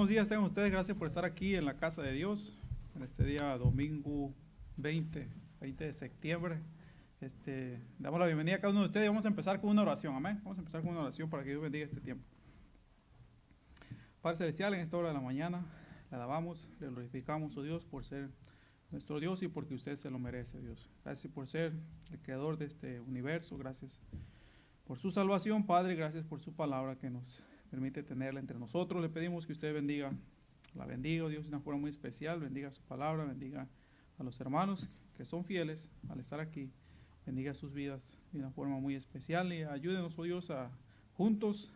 buenos días tengan ustedes. Gracias por estar aquí en la casa de Dios en este día domingo 20 de septiembre. Damos la bienvenida a cada uno de ustedes y vamos a empezar con una oración. Amén. Vamos a empezar con una oración para que Dios bendiga este tiempo. Padre Celestial, en esta hora de la mañana le alabamos, le glorificamos, oh Dios, por ser nuestro Dios y porque usted se lo merece, Dios. Gracias por ser el creador de este universo. Gracias por su salvación, Padre. Gracias por su palabra que nos permite tenerla entre nosotros. Le pedimos que usted la bendiga, oh Dios, de una forma muy especial. Bendiga su palabra, bendiga a los hermanos que son fieles al estar aquí. Bendiga sus vidas de una forma muy especial y ayúdenos, oh Dios, juntos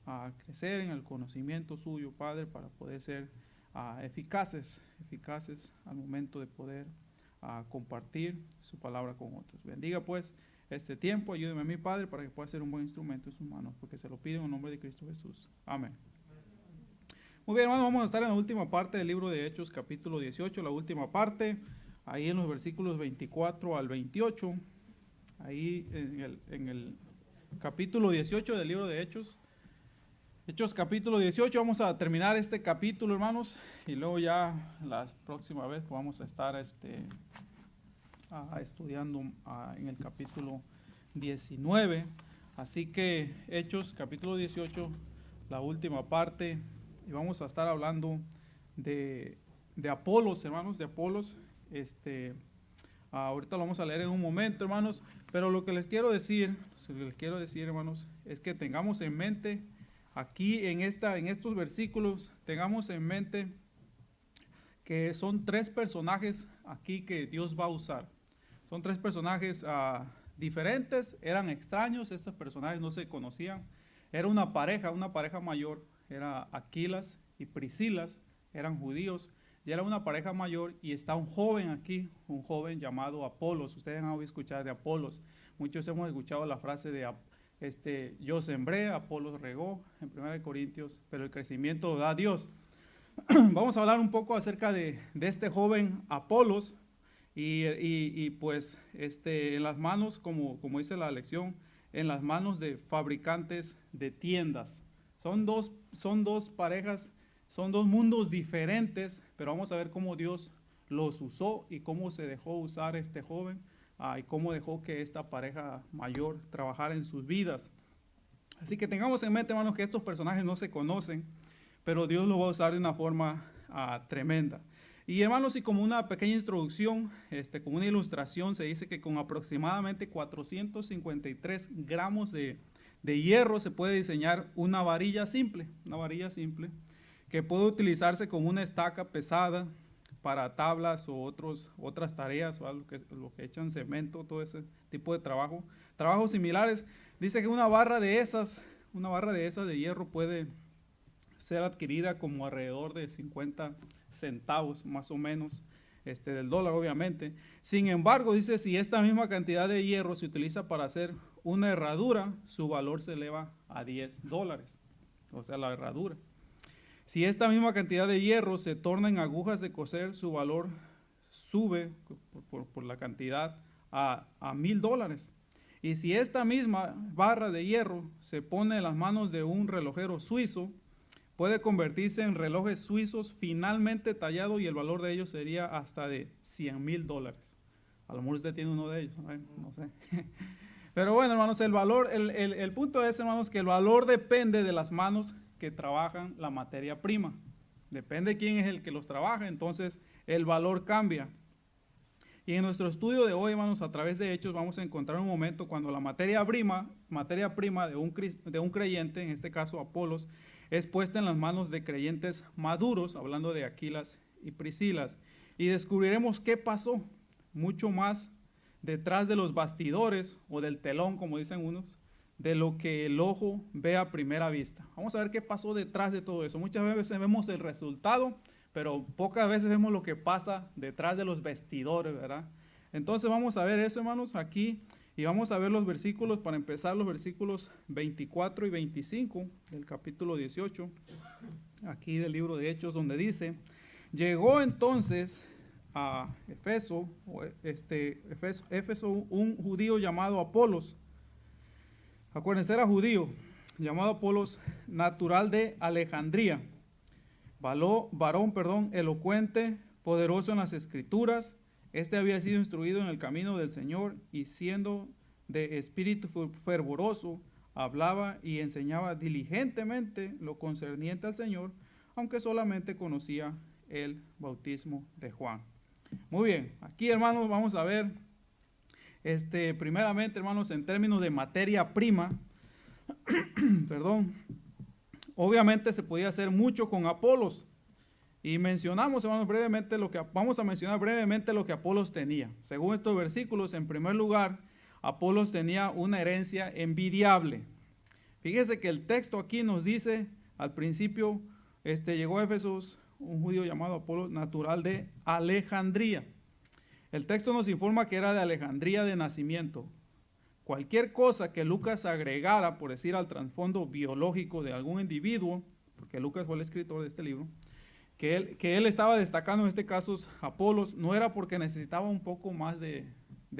a crecer en el conocimiento suyo, Padre, para poder ser eficaces al momento de poder compartir su palabra con otros. Bendiga pues este tiempo, ayúdeme a mí, Padre, para que pueda ser un buen instrumento en sus manos, porque se lo pido en el nombre de Cristo Jesús. Amén. Muy bien, hermanos, vamos a estar en la última parte del libro de Hechos, capítulo 18, la última parte, ahí en los versículos 24 al 28, ahí en el capítulo 18 del libro de Hechos. Hechos capítulo 18, vamos a terminar este capítulo, hermanos, y luego ya la próxima vez vamos a estar estudiando en el capítulo 19. Así que Hechos capítulo 18, la última parte, y vamos a estar hablando de Apolos, hermanos, de Apolos. Ahorita lo vamos a leer en un momento, hermanos, pero lo que les quiero decir, hermanos, es que tengamos en mente aquí en estos versículos, tengamos en mente que son tres personajes aquí que Dios va a usar. Son tres personajes diferentes, eran extraños, estos personajes no se conocían. Era una pareja mayor, era Aquilas y Priscilas, eran judíos, y era una pareja mayor, y está un joven aquí, un joven llamado Apolos. Ustedes han oído escuchar de Apolos. Muchos hemos escuchado la frase de yo sembré, Apolos regó, en 1 Corintios, pero el crecimiento lo da Dios. Vamos a hablar un poco acerca de este joven Apolos, y pues en las manos, como dice la lección, en las manos de fabricantes de tiendas. Son dos parejas, son dos mundos diferentes, pero vamos a ver cómo Dios los usó y cómo se dejó usar este joven, y cómo dejó que esta pareja mayor trabajara en sus vidas. Así que tengamos en mente, hermanos, que estos personajes no se conocen, pero Dios los va a usar de una forma tremenda. Y hermanos, y como una pequeña introducción, como una ilustración, se dice que con aproximadamente 453 gramos de hierro se puede diseñar una varilla simple que puede utilizarse como una estaca pesada para tablas o otras tareas, o algo lo que echan cemento, todo ese tipo de trabajos similares. Dice que una barra de esas de hierro puede ser adquirida como alrededor de 50 centavos más o menos del dólar, obviamente. Sin embargo, dice, si esta misma cantidad de hierro se utiliza para hacer una herradura, su valor se eleva a $10, o sea, la herradura. Si esta misma cantidad de hierro se torna en agujas de coser, su valor sube por la cantidad a $1,000. Y si esta misma barra de hierro se pone en las manos de un relojero suizo, puede convertirse en relojes suizos finalmente tallados, y el valor de ellos sería hasta de $100,000. A lo mejor usted tiene uno de ellos, no sé. Pero bueno, hermanos, el punto es, hermanos, que el valor depende de las manos que trabajan la materia prima. Depende de quién es el que los trabaja, entonces el valor cambia. Y en nuestro estudio de hoy, hermanos, a través de Hechos, vamos a encontrar un momento cuando la materia prima de un creyente, en este caso Apolos, es puesta en las manos de creyentes maduros, hablando de Aquilas y Priscilas, y descubriremos qué pasó, mucho más detrás de los bastidores o del telón, como dicen unos, de lo que el ojo ve a primera vista. Vamos a ver qué pasó detrás de todo eso. Muchas veces vemos el resultado, pero pocas veces vemos lo que pasa detrás de los vestidores, ¿verdad? Entonces vamos a ver eso, hermanos, aquí, y vamos a ver los versículos, para empezar, los versículos 24 y 25 del capítulo 18, aquí del libro de Hechos, donde dice: llegó entonces a Éfeso, un judío llamado Apolos. Acuérdense, era judío, llamado Apolos, natural de Alejandría, varón, elocuente, poderoso en las escrituras. Este había sido instruido en el camino del Señor y siendo de espíritu fervoroso, hablaba y enseñaba diligentemente lo concerniente al Señor, aunque solamente conocía el bautismo de Juan. Muy bien, aquí hermanos vamos a ver, primeramente hermanos, en términos de materia prima, perdón, obviamente se podía hacer mucho con Apolos. Y mencionamos, hermanos, brevemente vamos a mencionar brevemente lo que Apolos tenía. Según estos versículos, en primer lugar, Apolos tenía una herencia envidiable. Fíjese que el texto aquí nos dice, al principio, llegó a Éfeso un judío llamado Apolos, natural de Alejandría. El texto nos informa que era de Alejandría de nacimiento. Cualquier cosa que Lucas agregara, por decir, al trasfondo biológico de algún individuo, porque Lucas fue el escritor de este libro, que él estaba destacando en este caso Apolos, no era porque necesitaba un poco más de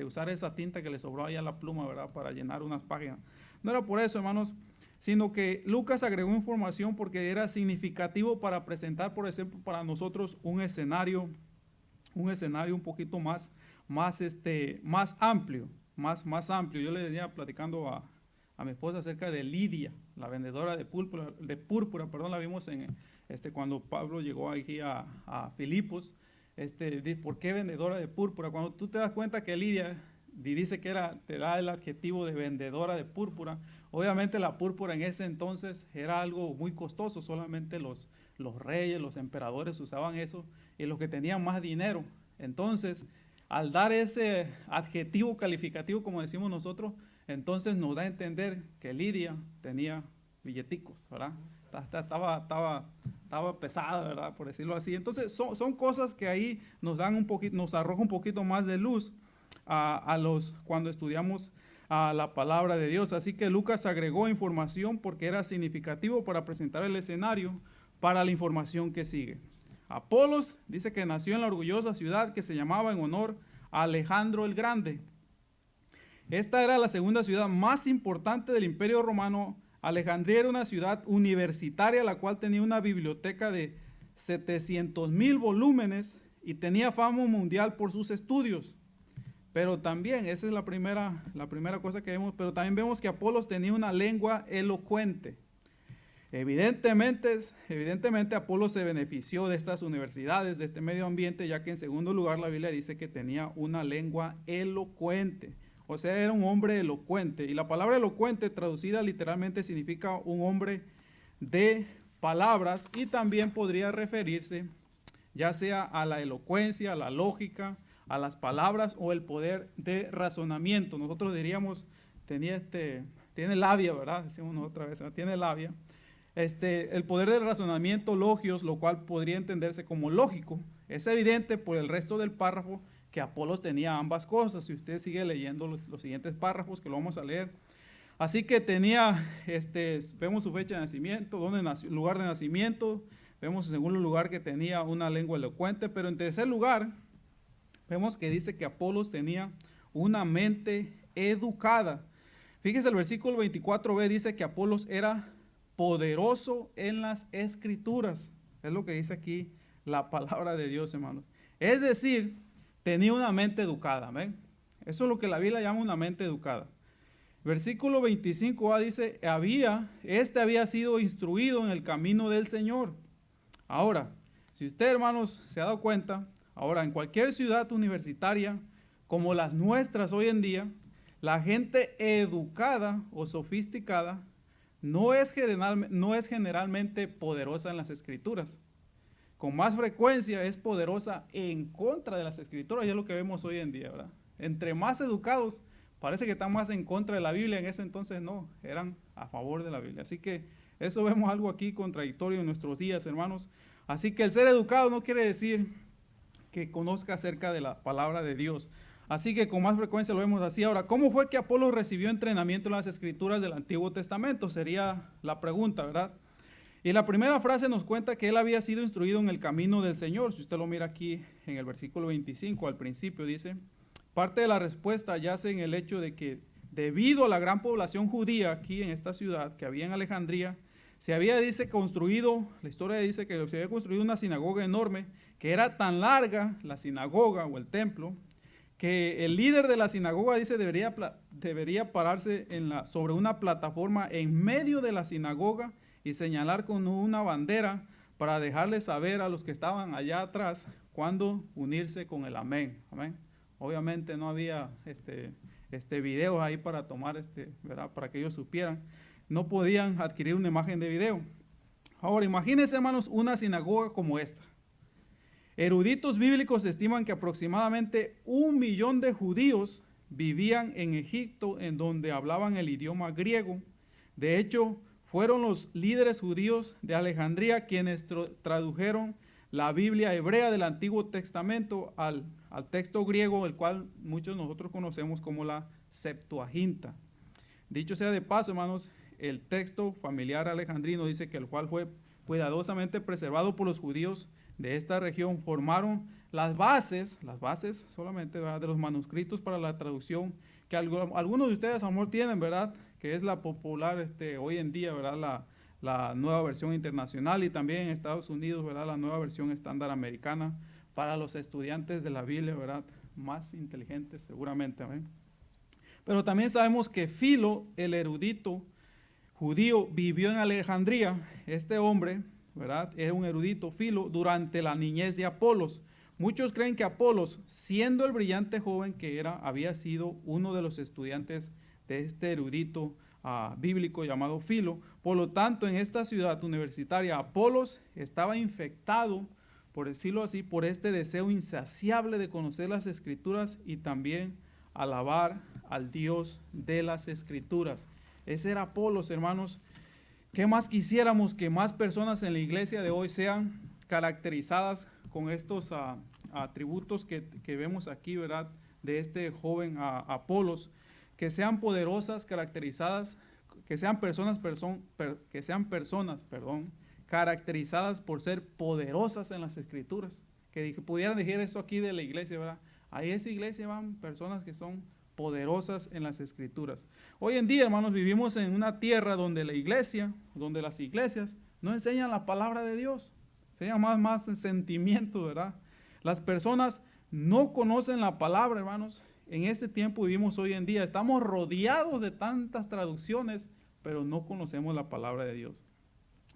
usar esa tinta que le sobró ahí a la pluma, ¿verdad?, para llenar unas páginas. No era por eso, hermanos, sino que Lucas agregó información porque era significativo para presentar, por ejemplo, para nosotros un escenario un poquito más amplio, más amplio. Yo le venía platicando a mi esposa acerca de Lidia, la vendedora de púrpura, la vimos cuando Pablo llegó aquí a Filipos. ¿Por qué vendedora de púrpura? Cuando tú te das cuenta que Lidia dice que te da el adjetivo de vendedora de púrpura, obviamente la púrpura en ese entonces era algo muy costoso, solamente los reyes, los emperadores usaban eso, y los que tenían más dinero. Entonces, al dar ese adjetivo calificativo, como decimos nosotros, entonces nos da a entender que Lidia tenía billeticos, ¿verdad? Estaba pesada, ¿verdad?, por decirlo así. Entonces, son cosas que ahí nos arroja un poquito más de luz cuando estudiamos la palabra de Dios. Así que Lucas agregó información porque era significativo para presentar el escenario para la información que sigue. Apolos dice que nació en la orgullosa ciudad que se llamaba en honor a Alejandro el Grande. Esta era la segunda ciudad más importante del Imperio Romano. Alejandría era una ciudad universitaria, la cual tenía una biblioteca de 700,000 volúmenes y tenía fama mundial por sus estudios. Pero también, esa es la primera cosa que vemos, pero también vemos que Apolos tenía una lengua elocuente. Evidentemente Apolos se benefició de estas universidades, de este medio ambiente, ya que en segundo lugar la Biblia dice que tenía una lengua elocuente. O sea, era un hombre elocuente. Y la palabra elocuente traducida literalmente significa un hombre de palabras, y también podría referirse ya sea a la elocuencia, a la lógica, a las palabras o el poder de razonamiento. Nosotros diríamos, tiene labia, ¿verdad? Decimos otra vez, tiene labia. El poder del razonamiento, logios, lo cual podría entenderse como lógico. Es evidente por el resto del párrafo que Apolos tenía ambas cosas. Si usted sigue leyendo los siguientes párrafos, que lo vamos a leer. Así que tenía, vemos su fecha de nacimiento, dónde nació, lugar de nacimiento. Vemos en segundo lugar que tenía una lengua elocuente, pero en tercer lugar vemos que dice que Apolos tenía una mente educada. Fíjese, el versículo 24b dice que Apolos era poderoso en las escrituras. Es lo que dice aquí la palabra de Dios, hermanos. Es decir, tenía una mente educada. ¿Ven? Eso es lo que la Biblia llama una mente educada. Versículo 25a dice, había sido instruido en el camino del Señor. Ahora, si usted, hermanos, se ha dado cuenta, ahora en cualquier ciudad universitaria, como las nuestras hoy en día, la gente educada o sofisticada no es generalmente poderosa en las escrituras. Con más frecuencia es poderosa en contra de las escrituras, y es lo que vemos hoy en día, ¿verdad? Entre más educados, parece que están más en contra de la Biblia. En ese entonces no, eran a favor de la Biblia. Así que eso vemos algo aquí contradictorio en nuestros días, hermanos. Así que el ser educado no quiere decir que conozca acerca de la palabra de Dios. Así que con más frecuencia lo vemos así. Ahora, ¿cómo fue que Apolos recibió entrenamiento en las escrituras del Antiguo Testamento? Sería la pregunta, ¿verdad? Y la primera frase nos cuenta que él había sido instruido en el camino del Señor. Si usted lo mira aquí en el versículo 25, al principio dice, parte de la respuesta yace en el hecho de que debido a la gran población judía aquí en esta ciudad que había en Alejandría, se había, dice, construido, la historia dice que se había construido una sinagoga enorme, que era tan larga la sinagoga o el templo, que el líder de la sinagoga, dice, debería pararse sobre una plataforma en medio de la sinagoga y señalar con una bandera para dejarle saber a los que estaban allá atrás cuándo unirse con el amén. Amén. Obviamente no había videos ahí para tomar, ¿verdad? Para que ellos supieran. No podían adquirir una imagen de video. Ahora, imagínense, hermanos, una sinagoga como esta. Eruditos bíblicos estiman que aproximadamente 1 millón de judíos vivían en Egipto, en donde hablaban el idioma griego. De hecho, fueron los líderes judíos de Alejandría quienes tradujeron la Biblia hebrea del Antiguo Testamento al texto griego, el cual muchos de nosotros conocemos como la Septuaginta. Dicho sea de paso, hermanos, el texto familiar alejandrino dice que el cual fue cuidadosamente preservado por los judíos de esta región, formaron las bases solamente, ¿verdad?, de los manuscritos para la traducción que algunos de ustedes a lo mejor tienen, ¿verdad?, que es la popular hoy en día, ¿verdad?, la nueva versión internacional, y también en Estados Unidos, ¿verdad?, la nueva versión estándar americana para los estudiantes de la Biblia, ¿verdad?, más inteligentes seguramente. ¿Ven? Pero también sabemos que Filo, el erudito judío, vivió en Alejandría. Este hombre, ¿verdad?, era un erudito, Filo, durante la niñez de Apolos. Muchos creen que Apolos, siendo el brillante joven que era, había sido uno de los estudiantes de este erudito bíblico llamado Filo. Por lo tanto, en esta ciudad universitaria, Apolos estaba infectado, por decirlo así, por este deseo insaciable de conocer las Escrituras y también alabar al Dios de las Escrituras. Ese era Apolos, hermanos. ¿Qué más quisiéramos que más personas en la iglesia de hoy sean caracterizadas con estos atributos que vemos aquí, ¿verdad?, de este joven Apolos, que sean poderosas, caracterizadas, que sean personas, caracterizadas por ser poderosas en las Escrituras, que pudieran decir eso aquí de la iglesia, ¿verdad? Ahí a esa iglesia van personas que son poderosas en las Escrituras. Hoy en día, hermanos, vivimos en una tierra donde las iglesias no enseñan la palabra de Dios, enseñan más sentimientos, ¿verdad? Las personas no conocen la palabra, hermanos. En este tiempo vivimos hoy en día, estamos rodeados de tantas traducciones, pero no conocemos la palabra de Dios.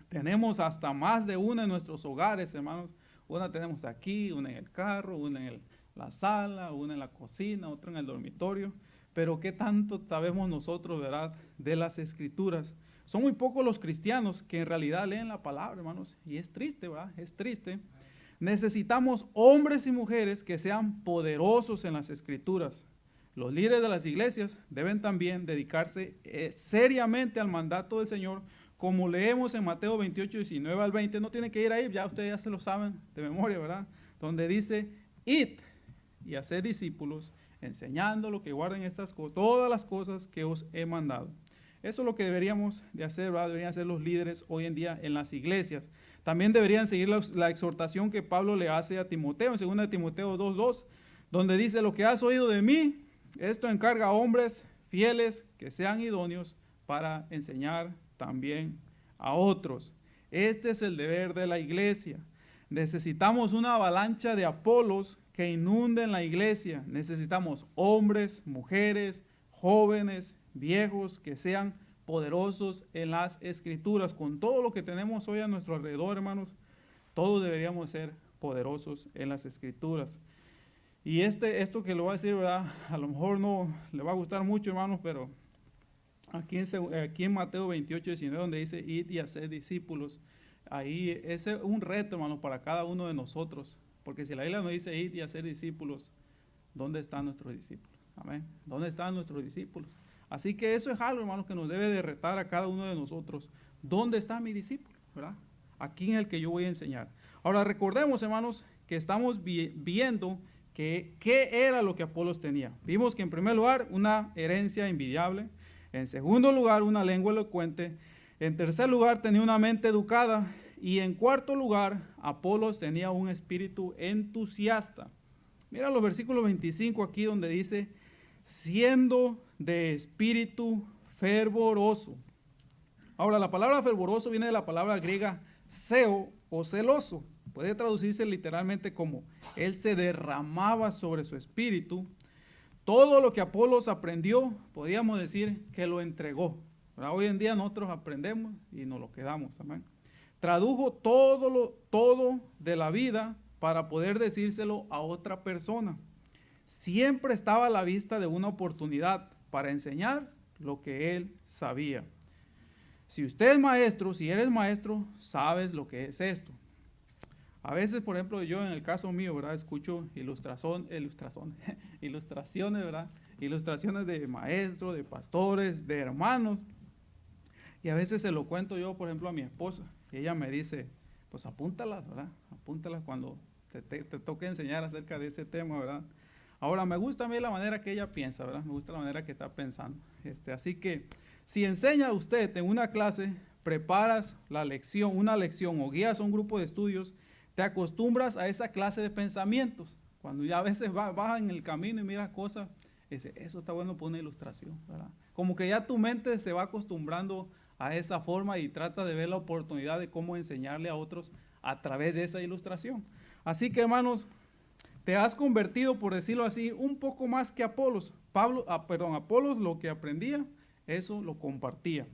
Tenemos hasta más de una en nuestros hogares, hermanos. Una tenemos aquí, una en el carro, una en la sala, una en la cocina, otra en el dormitorio. Pero ¿qué tanto sabemos nosotros, verdad, de las Escrituras? Son muy pocos los cristianos que en realidad leen la palabra, hermanos. Y es triste, ¿verdad? Es triste. Necesitamos hombres y mujeres que sean poderosos en las Escrituras. Los líderes de las iglesias deben también dedicarse seriamente al mandato del Señor, como leemos en Mateo 28, 19 al 20. No tienen que ir ahí, ya ustedes ya se lo saben de memoria, ¿verdad? Donde dice, id y haced discípulos, enseñando lo que guarden estas cosas, todas las cosas que os he mandado. Eso es lo que deberíamos de hacer, ¿verdad? Deberían hacer los líderes hoy en día en las iglesias. También deberían seguir la exhortación que Pablo le hace a Timoteo, en 2 Timoteo 2:2, donde dice, lo que has oído de mí, esto encarga a hombres fieles que sean idóneos para enseñar también a otros. Este es el deber de la iglesia. Necesitamos una avalancha de Apolos que inunden la iglesia. Necesitamos hombres, mujeres, jóvenes, viejos, que sean poderosos en las Escrituras. Con todo lo que tenemos hoy a nuestro alrededor, hermanos, todos deberíamos ser poderosos en las Escrituras. Y esto que le voy a decir, ¿verdad?, a lo mejor no le va a gustar mucho, hermanos, pero aquí en Mateo 28, 19, donde dice, id y haced discípulos, ahí ese es un reto, hermanos, para cada uno de nosotros. Porque si la Biblia nos dice, id y haced discípulos, ¿dónde están nuestros discípulos? Amén. ¿Dónde están nuestros discípulos? Así que eso es algo, hermanos, que nos debe de retar a cada uno de nosotros. ¿Dónde está mi discípulo? ¿Verdad? Aquí en el que yo voy a enseñar. Ahora recordemos, hermanos, que estamos viendo qué era lo que Apolos tenía. Vimos que en primer lugar, una herencia envidiable. En segundo lugar, una lengua elocuente. En tercer lugar, tenía una mente educada. Y en cuarto lugar, Apolos tenía un espíritu entusiasta. Mira los versículos 25 aquí donde dice, siendo de espíritu fervoroso. Ahora, la palabra fervoroso viene de la palabra griega seo o celoso. Puede traducirse literalmente como él se derramaba sobre su espíritu. Todo lo que Apolos aprendió, podríamos decir que lo entregó. ¿Verdad? Hoy en día nosotros aprendemos y nos lo quedamos. Amén. Tradujo todo de la vida para poder decírselo a otra persona. Siempre estaba a la vista de una oportunidad para enseñar lo que él sabía. Si usted es maestro, si eres maestro, sabes lo que es esto. A veces, por ejemplo, yo en el caso mío, ¿verdad? Escucho ilustraciones, ¿verdad? Ilustraciones de maestros, de pastores, de hermanos. Y a veces se lo cuento yo, por ejemplo, a mi esposa. Y ella me dice, pues apúntalas, ¿verdad? Apúntalas cuando te toque enseñar acerca de ese tema, ¿verdad? Ahora, me gusta a mí la manera que ella piensa, ¿verdad? Me gusta la manera que está pensando. Así que, si enseña usted en una clase, preparas la lección, una lección o guías a un grupo de estudios, te acostumbras a esa clase de pensamientos. Cuando ya a veces vas en el camino y miras cosas, dices, eso está bueno por una ilustración, ¿verdad? Como que ya tu mente se va acostumbrando a esa forma y trata de ver la oportunidad de cómo enseñarle a otros a través de esa ilustración. Así que, hermanos, te has convertido, por decirlo así, un poco más que Apolos. Apolos lo que aprendía, eso lo compartía.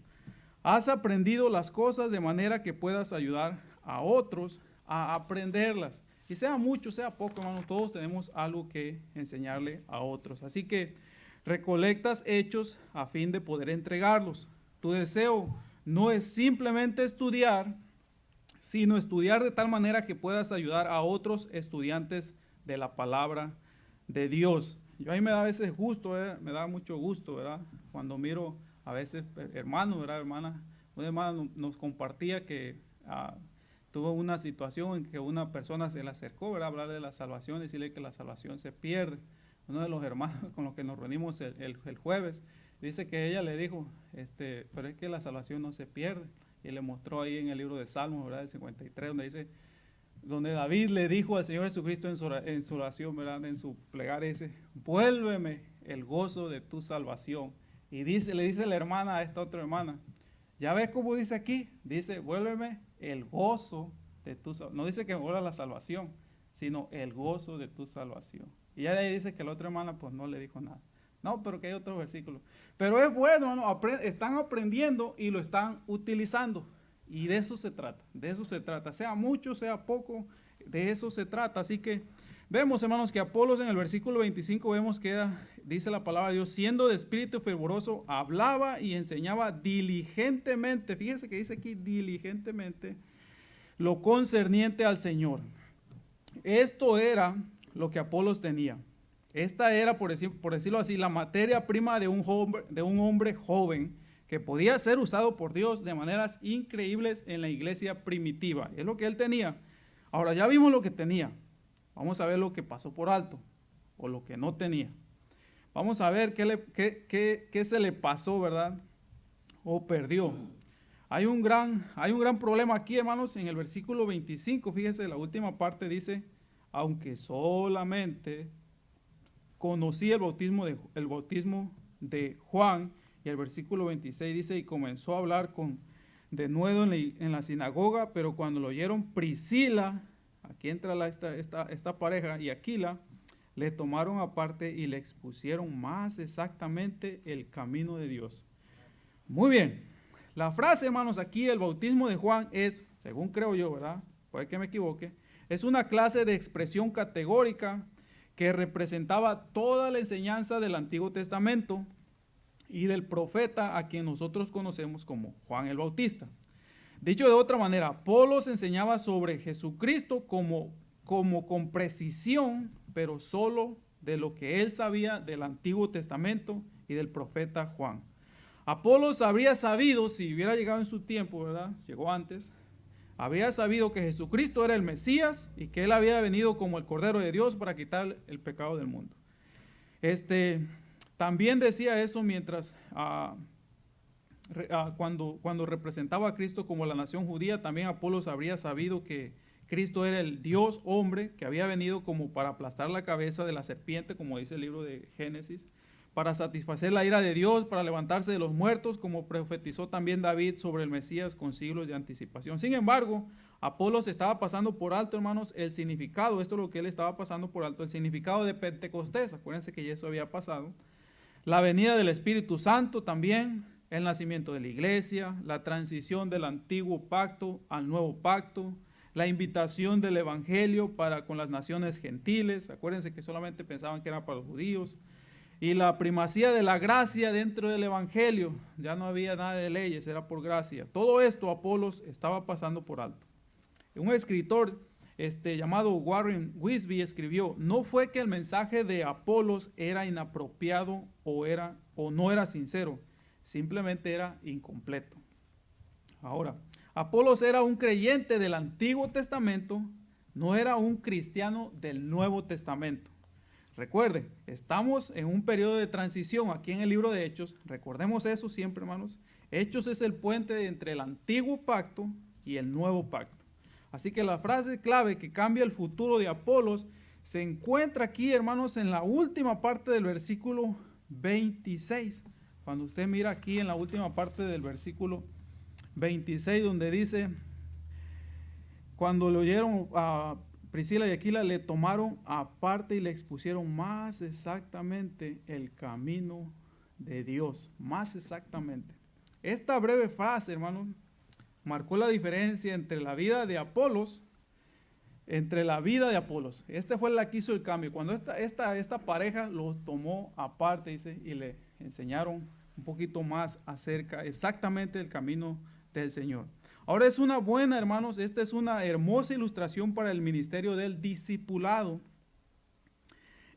Has aprendido las cosas de manera que puedas ayudar a otros a aprenderlas. Y sea mucho, sea poco, hermano, todos tenemos algo que enseñarle a otros. Así que recolectas hechos a fin de poder entregarlos. Tu deseo no es simplemente estudiar, sino estudiar de tal manera que puedas ayudar a otros estudiantes de la palabra de Dios. Yo a mí me da a veces gusto, me da mucho gusto, ¿verdad? Cuando miro a veces hermanos, ¿verdad, hermana? Una hermana nos compartía que tuvo una situación en que una persona se le acercó, ¿verdad? Hablar de la salvación, decirle que la salvación se pierde. Uno de los hermanos con los que nos reunimos el jueves, dice que ella le dijo, pero es que la salvación no se pierde. Y le mostró ahí en el libro de Salmos, ¿verdad? El 53, donde dice, donde David le dijo al Señor Jesucristo en su oración, ¿verdad? En su plegaria, dice, vuélveme el gozo de tu salvación. Y le dice la hermana a esta otra hermana, ¿ya ves cómo dice aquí? Dice, vuélveme el gozo de tu salvación. No dice que me vuelva la salvación, sino el gozo de tu salvación. Y ya de ahí dice que la otra hermana pues no le dijo nada. No, pero que hay otros versículos. Pero es bueno, hermano, están aprendiendo y lo están utilizando. Y de eso se trata, de eso se trata. Sea mucho, sea poco, de eso se trata. Así que vemos, hermanos, que Apolos en el versículo 25 vemos que dice la palabra de Dios, siendo de espíritu fervoroso, hablaba y enseñaba diligentemente. Fíjense que dice aquí diligentemente lo concerniente al Señor. Esto era lo que Apolos tenía. Esta era, por decirlo así, la materia prima de un hombre joven que podía ser usado por Dios de maneras increíbles en la iglesia primitiva. Es lo que él tenía. Ahora ya vimos lo que tenía. Vamos a ver lo que pasó por alto o lo que no tenía. Vamos a ver qué se le pasó, ¿verdad? O perdió. Hay un gran problema aquí, hermanos, en el versículo 25. Fíjese, la última parte dice, aunque solamente conocí el bautismo de Juan, y el versículo 26 dice, y comenzó a hablar de nuevo en la sinagoga, pero cuando lo oyeron Priscila, aquí entra esta pareja, y Aquila, le tomaron aparte y le expusieron más exactamente el camino de Dios. Muy bien, la frase, hermanos, aquí el bautismo de Juan es, según creo yo, ¿verdad? Puede que me equivoque, es una clase de expresión categórica que representaba toda la enseñanza del Antiguo Testamento y del profeta a quien nosotros conocemos como Juan el Bautista. Dicho de otra manera, Apolos enseñaba sobre Jesucristo como con precisión, pero solo de lo que él sabía del Antiguo Testamento y del profeta Juan. Apolos habría sabido, si hubiera llegado en su tiempo, ¿verdad? Llegó antes, habría sabido que Jesucristo era el Mesías y que él había venido como el Cordero de Dios para quitar el pecado del mundo. También decía eso mientras cuando representaba a Cristo como la nación judía, también Apolos habría sabido que Cristo era el Dios hombre que había venido como para aplastar la cabeza de la serpiente, como dice el libro de Génesis, para satisfacer la ira de Dios, para levantarse de los muertos, como profetizó también David sobre el Mesías con siglos de anticipación. Sin embargo, Apolos estaba pasando por alto, hermanos, el significado, esto es lo que él estaba pasando por alto, el significado de Pentecostés. Acuérdense que ya eso había pasado. La venida del Espíritu Santo también, el nacimiento de la iglesia, la transición del antiguo pacto al nuevo pacto, la invitación del evangelio para con las naciones gentiles. Acuérdense que solamente pensaban que era para los judíos. Y la primacía de la gracia dentro del evangelio. Ya no había nada de leyes, era por gracia. Todo esto Apolos estaba pasando por alto. Un escritor llamado Warren Wisby escribió: no fue que el mensaje de Apolos era inapropiado o no era sincero, simplemente era incompleto. Ahora, Apolos era un creyente del Antiguo Testamento, no era un cristiano del Nuevo Testamento. Recuerden, estamos en un periodo de transición aquí en el libro de Hechos. Recordemos eso siempre, hermanos. Hechos es el puente entre el antiguo pacto y el nuevo pacto. Así que la frase clave que cambia el futuro de Apolos se encuentra aquí, hermanos, en la última parte del versículo 26. Cuando usted mira aquí en la última parte del versículo 26, donde dice: cuando lo oyeron a Priscila y Aquila, le tomaron aparte y le expusieron más exactamente el camino de Dios. Más exactamente. Esta breve frase, hermanos, marcó la diferencia entre la vida de Apolos, Este fue la que hizo el cambio. Cuando esta pareja lo tomó aparte, dice, y le enseñaron un poquito más acerca exactamente del camino del Señor. Ahora es una buena, hermanos, esta es una hermosa ilustración para el ministerio del discipulado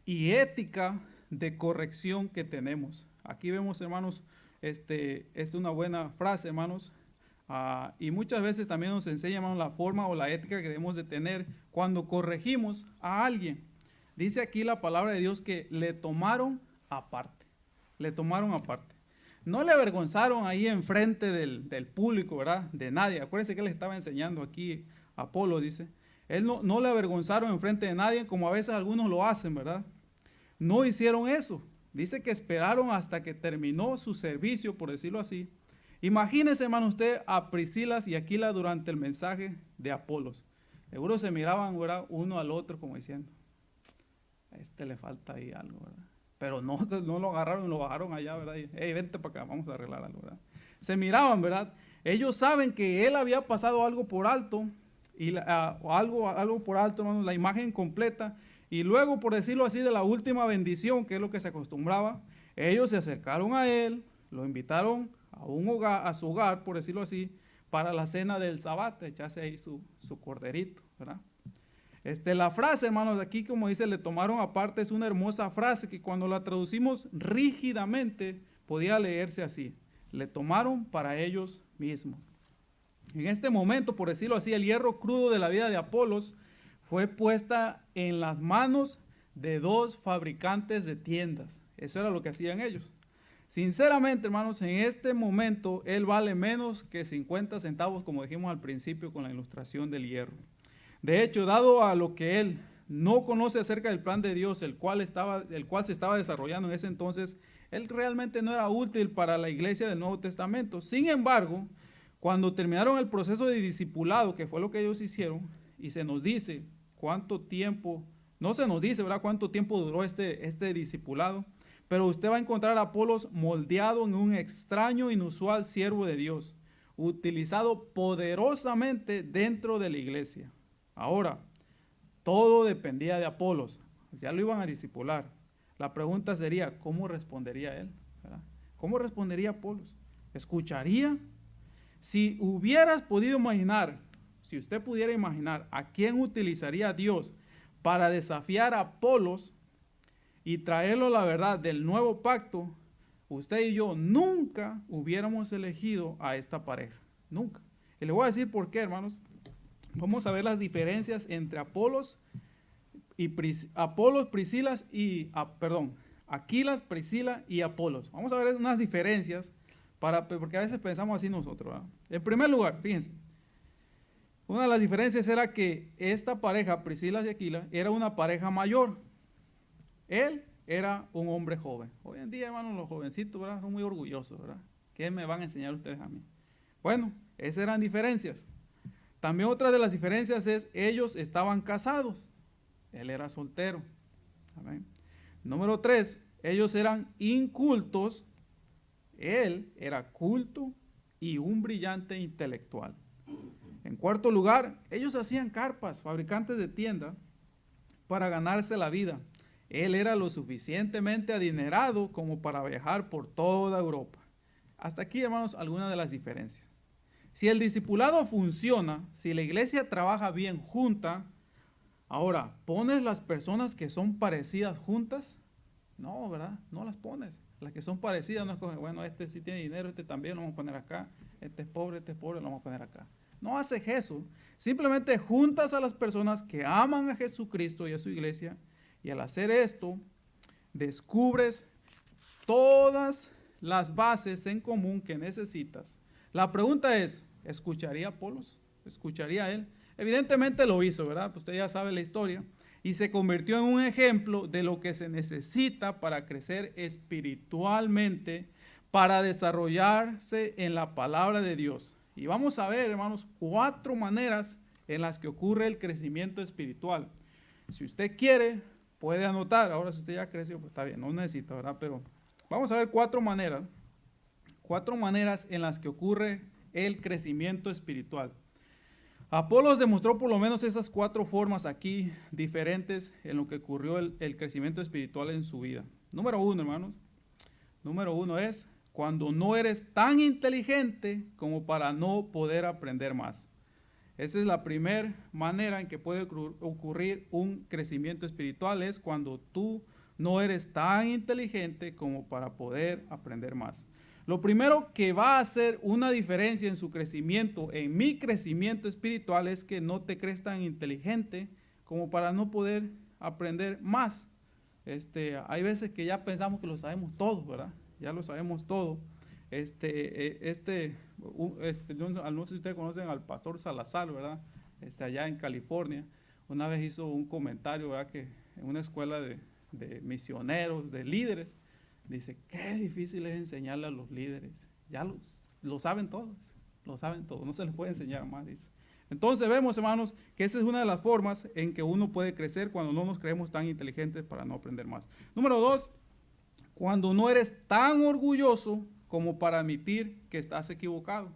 y ética de corrección que tenemos. Aquí vemos, hermanos, esta es una buena frase, hermanos, y muchas veces también nos enseña, hermanos, la forma o la ética que debemos de tener cuando corregimos a alguien. Dice aquí la palabra de Dios que le tomaron aparte, No le avergonzaron ahí enfrente del público, ¿verdad? De nadie. Acuérdense que él estaba enseñando aquí a Apolo, dice. Él no le avergonzaron enfrente de nadie, como a veces algunos lo hacen, ¿verdad? No hicieron eso. Dice que esperaron hasta que terminó su servicio, por decirlo así. Imagínese, hermano, usted a Priscila y Aquila durante el mensaje de Apolos. Seguro se miraban, ¿verdad?, uno al otro como diciendo: a este le falta ahí algo, ¿verdad? Pero no lo agarraron y lo bajaron allá, ¿verdad? Y, hey, vente para acá, vamos a arreglar algo, ¿verdad? Se miraban, ¿verdad? Ellos saben que él había pasado algo por alto, algo por alto, hermanos, la imagen completa. Y luego, por decirlo así, de la última bendición, que es lo que se acostumbraba, ellos se acercaron a él, lo invitaron a su hogar, por decirlo así, para la cena del Sabbat, echarse ahí su corderito, ¿verdad? La frase, hermanos, aquí como dice, le tomaron aparte, es una hermosa frase que cuando la traducimos rígidamente podía leerse así: le tomaron para ellos mismos. En este momento, por decirlo así, el hierro crudo de la vida de Apolos fue puesta en las manos de dos fabricantes de tiendas. Eso era lo que hacían ellos. Sinceramente, hermanos, en este momento él vale menos que 50 centavos, como dijimos al principio con la ilustración del hierro. De hecho, dado a lo que él no conoce acerca del plan de Dios, el cual se estaba desarrollando en ese entonces, él realmente no era útil para la iglesia del Nuevo Testamento. Sin embargo, cuando terminaron el proceso de discipulado, que fue lo que ellos hicieron, y se nos dice cuánto tiempo, no se nos dice, ¿verdad?, cuánto tiempo duró este discipulado, pero usted va a encontrar a Apolos moldeado en un extraño, inusual siervo de Dios, utilizado poderosamente dentro de la iglesia. Ahora, todo dependía de Apolos. Ya lo iban a discipular. La pregunta sería: ¿cómo respondería él? ¿Verdad? ¿Cómo respondería Apolos? ¿Escucharía? Si hubieras podido imaginar, si usted pudiera imaginar a quién utilizaría Dios para desafiar a Apolos y traerlo la verdad del nuevo pacto, usted y yo nunca hubiéramos elegido a esta pareja. Nunca. Y le voy a decir por qué, hermanos. Vamos a ver las diferencias entre Aquilas, Priscila y Apolos. Vamos a ver unas diferencias porque a veces pensamos así nosotros, ¿verdad? En primer lugar, fíjense, una de las diferencias era que esta pareja, Priscila y Aquila, era una pareja mayor. Él era un hombre joven. Hoy en día, hermanos, los jovencitos, ¿verdad?, son muy orgullosos, ¿verdad? ¿Qué me van a enseñar ustedes a mí? Bueno, esas eran diferencias. También otra de las diferencias es, ellos estaban casados. Él era soltero. Amén. Número 3, ellos eran incultos. Él era culto y un brillante intelectual. En cuarto lugar, ellos hacían carpas, fabricantes de tienda, para ganarse la vida. Él era lo suficientemente adinerado como para viajar por toda Europa. Hasta aquí, hermanos, algunas de las diferencias. Si el discipulado funciona, si la iglesia trabaja bien junta, ahora, ¿pones las personas que son parecidas juntas? No, ¿verdad? No las pones. Las que son parecidas no escoges, bueno, este sí tiene dinero, este también lo vamos a poner acá, este es pobre, lo vamos a poner acá. No haces eso. Simplemente juntas a las personas que aman a Jesucristo y a su iglesia, y al hacer esto, descubres todas las bases en común que necesitas. La pregunta es, ¿escucharía a Apolos? ¿Escucharía a él? Evidentemente lo hizo, ¿verdad? Usted ya sabe la historia. Y se convirtió en un ejemplo de lo que se necesita para crecer espiritualmente, para desarrollarse en la palabra de Dios. Y vamos a ver, hermanos, 4 maneras en las que ocurre el crecimiento espiritual. Si usted quiere, puede anotar. Ahora, si usted ya creció, pues está bien, no necesita, ¿verdad? Pero vamos a ver 4 maneras. 4 maneras en las que ocurre el crecimiento espiritual. Apolos demostró por lo menos esas 4 formas aquí diferentes en lo que ocurrió el crecimiento espiritual en su vida. Número 1, hermanos. Número 1 es cuando no eres tan inteligente como para no poder aprender más. Esa es la primera manera en que puede ocurrir un crecimiento espiritual, es cuando tú no eres tan inteligente como para poder aprender más. Lo primero que va a hacer una diferencia en su crecimiento, en mi crecimiento espiritual, es que no te crees tan inteligente como para no poder aprender más. Hay veces que ya pensamos que lo sabemos todo, ¿verdad? Ya lo sabemos todo. No sé si ustedes conocen al pastor Salazar, ¿verdad? Allá en California. Una vez hizo un comentario, ¿verdad?, que en una escuela de misioneros, de líderes, dice, qué difícil es enseñarle a los líderes. Ya lo saben todos, no se les puede enseñar más, dice. Entonces vemos, hermanos, que esa es una de las formas en que uno puede crecer cuando no nos creemos tan inteligentes para no aprender más. Número 2, cuando no eres tan orgulloso como para admitir que estás equivocado.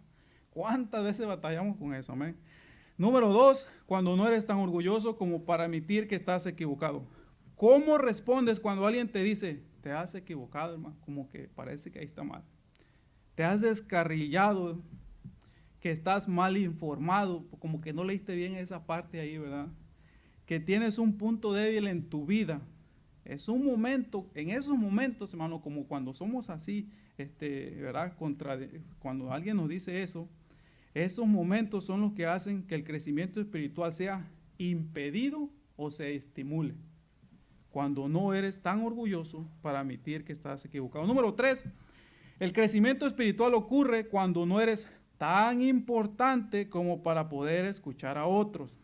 ¿Cuántas veces batallamos con eso? Amén. Número 2, cuando no eres tan orgulloso como para admitir que estás equivocado. ¿Cómo respondes cuando alguien te dice, te has equivocado, hermano? Como que parece que ahí está mal. Te has descarrilado, que estás mal informado, como que no leíste bien esa parte ahí, ¿verdad? Que tienes un punto débil en tu vida. Es un momento, en esos momentos, hermano, como cuando somos así, ¿verdad? Cuando alguien nos dice eso, esos momentos son los que hacen que el crecimiento espiritual sea impedido o se estimule. Cuando no eres tan orgulloso para admitir que estás equivocado. Número 3, el crecimiento espiritual ocurre cuando no eres tan importante como para poder escuchar a otros.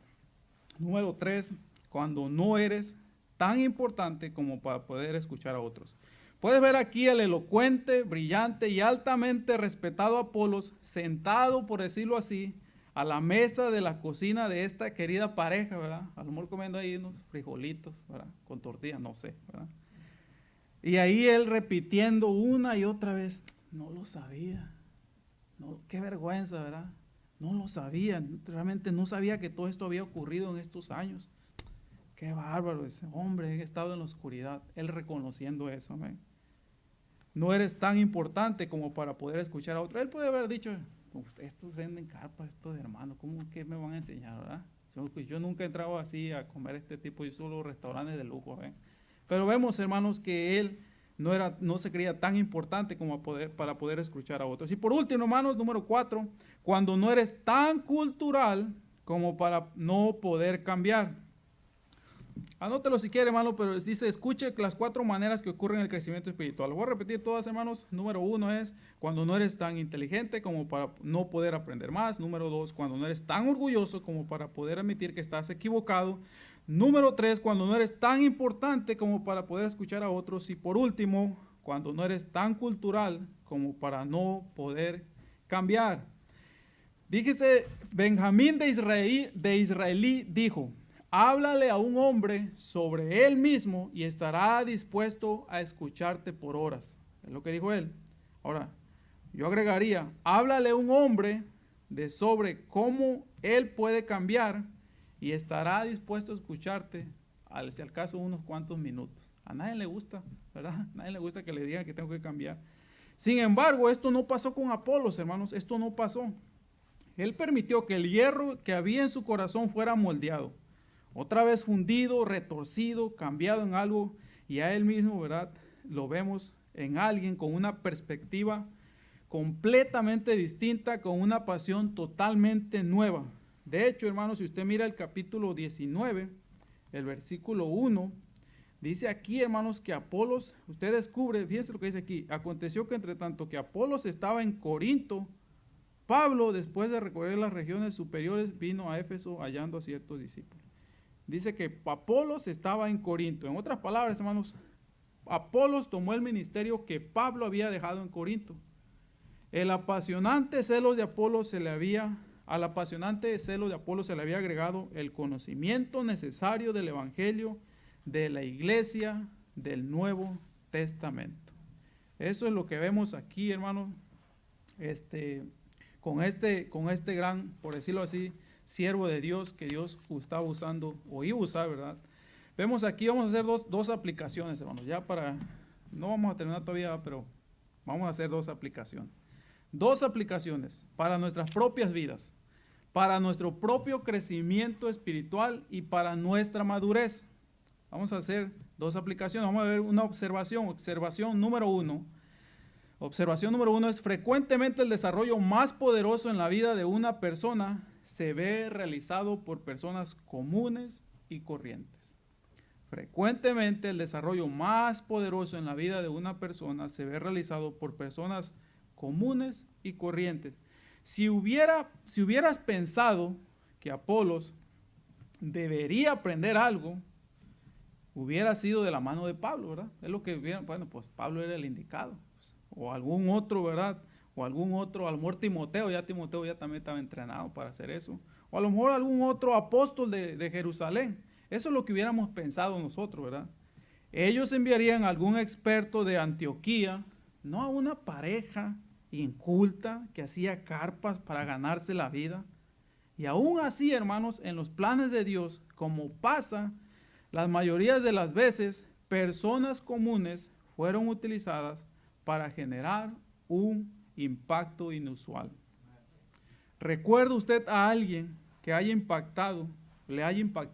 Número 3, cuando no eres tan importante como para poder escuchar a otros. Puedes ver aquí al elocuente, brillante y altamente respetado Apolos sentado, por decirlo así, a la mesa de la cocina de esta querida pareja, ¿verdad? A lo mejor comiendo ahí unos frijolitos, ¿verdad? Con tortillas, no sé, ¿verdad? Y ahí él repitiendo una y otra vez, no lo sabía. No, qué vergüenza, ¿verdad? No lo sabía, realmente no sabía que todo esto había ocurrido en estos años. Qué bárbaro ese hombre, he estado en la oscuridad. Él reconociendo eso, amén. No eres tan importante como para poder escuchar a otro. Él puede haber dicho, estos venden carpas, estos hermanos, ¿cómo que me van a enseñar, verdad? Yo nunca he entrado así a comer este tipo, yo solo restaurantes de lujo, ¿eh? Pero vemos, hermanos, que él no se creía tan importante como para poder escuchar a otros. Y por último, hermanos, número 4, cuando no eres tan cultural como para no poder cambiar. Anótelo si quiere, hermano, pero dice, escuche las 4 maneras que ocurren en el crecimiento espiritual. Lo voy a repetir todas, hermanos. Número 1 es cuando no eres tan inteligente como para no poder aprender más. Número 2, cuando no eres tan orgulloso como para poder admitir que estás equivocado. Número 3, cuando no eres tan importante como para poder escuchar a otros. Y por último, cuando no eres tan cultural como para no poder cambiar. Díjese, Benjamín de Israelí dijo, háblale a un hombre sobre él mismo y estará dispuesto a escucharte por horas. Es lo que dijo él. Ahora, yo agregaría, háblale a un hombre de sobre cómo él puede cambiar y estará dispuesto a escucharte, si al caso, unos cuantos minutos. A nadie le gusta, ¿verdad? A nadie le gusta que le digan que tengo que cambiar. Sin embargo, esto no pasó con Apolos, hermanos, esto no pasó. Él permitió que el hierro que había en su corazón fuera moldeado, otra vez fundido, retorcido, cambiado en algo, y a él mismo, ¿verdad? Lo vemos en alguien con una perspectiva completamente distinta, con una pasión totalmente nueva. De hecho, hermanos, si usted mira el capítulo 19, el versículo 1, dice aquí, hermanos, que Apolos, usted descubre, fíjense lo que dice aquí, aconteció que entre tanto que Apolos estaba en Corinto, Pablo, después de recorrer las regiones superiores, vino a Éfeso hallando a ciertos discípulos. Dice que Apolos estaba en Corinto. En otras palabras, hermanos, Apolos tomó el ministerio que Pablo había dejado en Corinto. Al apasionante celo de Apolos se le había agregado el conocimiento necesario del Evangelio, de la iglesia, del Nuevo Testamento. Eso es lo que vemos aquí, hermanos, con este gran, por decirlo así, siervo de Dios que Dios estaba usando, o iba a usar, ¿verdad? Vemos aquí, vamos a hacer dos aplicaciones, hermanos, no vamos a terminar todavía, pero vamos a hacer dos aplicaciones. Dos aplicaciones para nuestras propias vidas, para nuestro propio crecimiento espiritual y para nuestra madurez. Vamos a hacer dos aplicaciones, vamos a ver una observación. Observación número uno es frecuentemente el desarrollo más poderoso en la vida de una persona se ve realizado por personas comunes y corrientes. Frecuentemente el desarrollo más poderoso en la vida de una persona se ve realizado por personas comunes y corrientes. Si hubieras pensado que Apolos debería aprender algo, hubiera sido de la mano de Pablo, ¿verdad? Es lo que hubiera, bueno, pues Pablo era el indicado, pues, o algún otro, ¿verdad? O algún otro, a lo mejor Timoteo ya también estaba entrenado para hacer eso, o a lo mejor algún otro apóstol de Jerusalén. Eso es lo que hubiéramos pensado nosotros, ¿verdad? Ellos enviarían a algún experto de Antioquía, no a una pareja inculta que hacía carpas para ganarse la vida. Y aún así, hermanos, en los planes de Dios, como pasa, las mayorías de las veces, personas comunes fueron utilizadas para generar un impacto inusual. ¿Recuerda usted a alguien que le haya impactado